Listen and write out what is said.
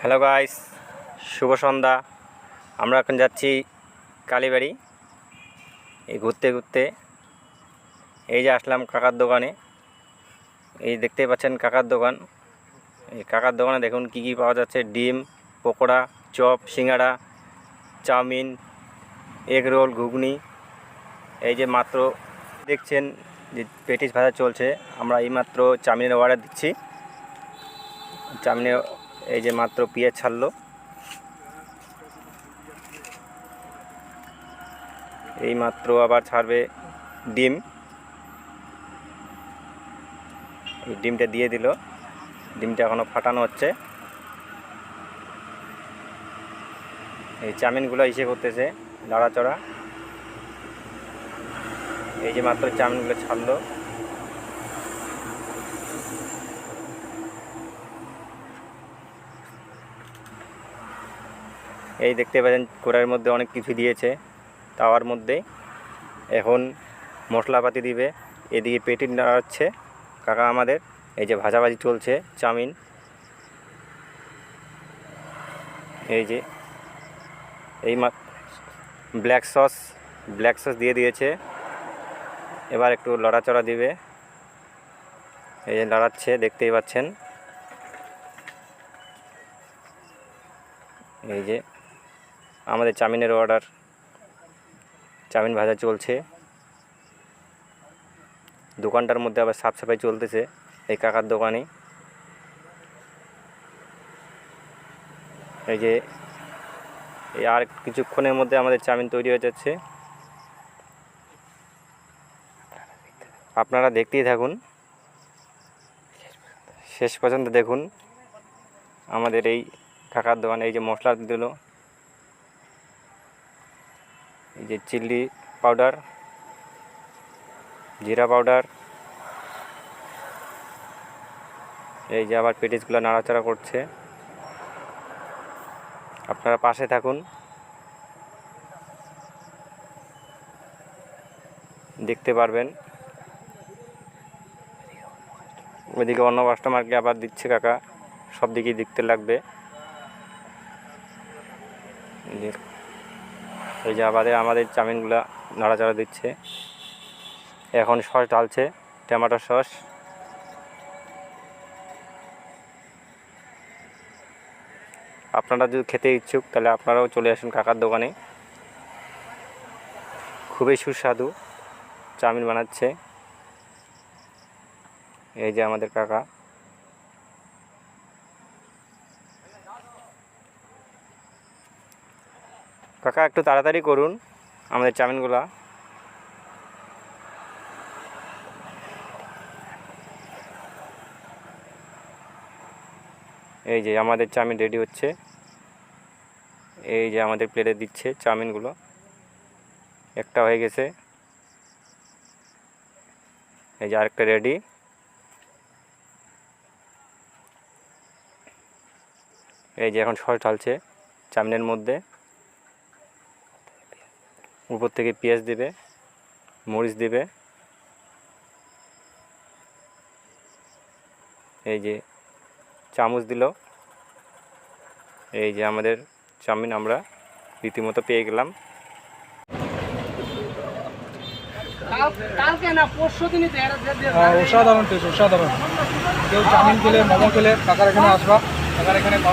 Hello guys, শুভ সন্ধ্যা। আমরা এখন যাচ্ছি কালীবাড়ি। এই ঘুরতে ঘুরতে এই যে আসলাম কাকার দোকানে। এই দেখতেই পাচ্ছেন কাকার দোকান। এই কাকার দোকানে দেখুন কি কি পাওয়া যাচ্ছে: ডিম, পকোড়া, চপ, সিঙ্গাড়া, চাউমিন, এগ রোল, ঘুগনি। এই যে মাত্র দেখছেন যে পেটিস ভাজা চলছে। আমরা এইমাত্র চাউমিনের অর্ডার দিচ্ছি। চাউমিনের এই যে মাত্র পেঁয়াজ ছাড়লো। এই মাত্র আবার ছাড়বে ডিম। এই ডিমটা দিয়ে দিল। ডিমটা এখনও ফাটানো হচ্ছে। এই চাউমিনগুলো ইসে করতেছে, নাড়াচড়া। এই যে মাত্র চাউমিনগুলো ছাড়লো। এই দেখতে পাচ্ছেন কড়াইয়ের মধ্যে অনেক কিছু দিয়েছে। তাওয়ার মধ্যে এখন মশলাপাতি দিবে। এদিকে পেটি নাড়াচ্ছে কাকা আমাদের। এই যে ভাজাভাজি চলছে চাউমিন। এই যে এই ব্ল্যাক সস দিয়ে দিয়েছে। এবার একটু লড়াচড়া দিবে। এই যে লড়াচ্ছে, দেখতেই পাচ্ছেন। এই যে আমাদের চাউমিনের অর্ডার। চাউমিন ভাজা চলছে। দোকানটার মধ্যে আবার সাফ সাফাই চলতেছে এই কাকার দোকানে। এই যে এই আর কিছুক্ষণের মধ্যে আমাদের চাউমিন তৈরি হয়ে যাচ্ছে। আপনারা দেখতেই থাকুন, শেষ পর্যন্ত দেখুন আমাদের এই কাকার দোকানে। এই যে মশলা দিল, এই যে চিলি পাউডার, জিরা পাউডার। এই যে আবার পেটিসগুলো নাড়াচাড়া করছে। আপনারা পাশে থাকুন, দেখতে পারবেন। ওইদিকে অন্য কাস্টমারকে আবার দিচ্ছে কাকা। সব দিকেই দেখতে লাগবে। এই যে আবার আমাদের চাউমিনগুলো নাড়াচাড়া দিচ্ছে। এখন সস ঢালছে, টমেটো সস। আপনারা যদি খেতে ইচ্ছুক তাহলে আপনারাও চলে আসুন কাকার দোকানে। খুবই সুস্বাদু চাউমিন বানাচ্ছে এই যে আমাদের কাকা। কাকা একটু তাড়াতাড়ি করুন আমাদের চাউমিনগুলা। এই যে আমাদের চাউমিন রেডি হচ্ছে। এই যে আমাদের প্লেটে দিচ্ছে চাউমিনগুলো। একটা হয়ে গেছে। এই যে আরেকটা রেডি। এই যে এখন সস ঢালছে চাউমিনের মধ্যে। উপর থেকে পেঁয়াজ দিবে, মরিচ দিবে। এই যে চামচ দিল। এই যে আমাদের চাউমিন আমরা রীতিমতো পেয়ে গেলাম। অসাধারণ টেস্ট, অসাধারণ। কেউ চাউমিন খেলে, মোমো খেলে কাকার এখানে আসবা। কাকার এখানে পাওয়া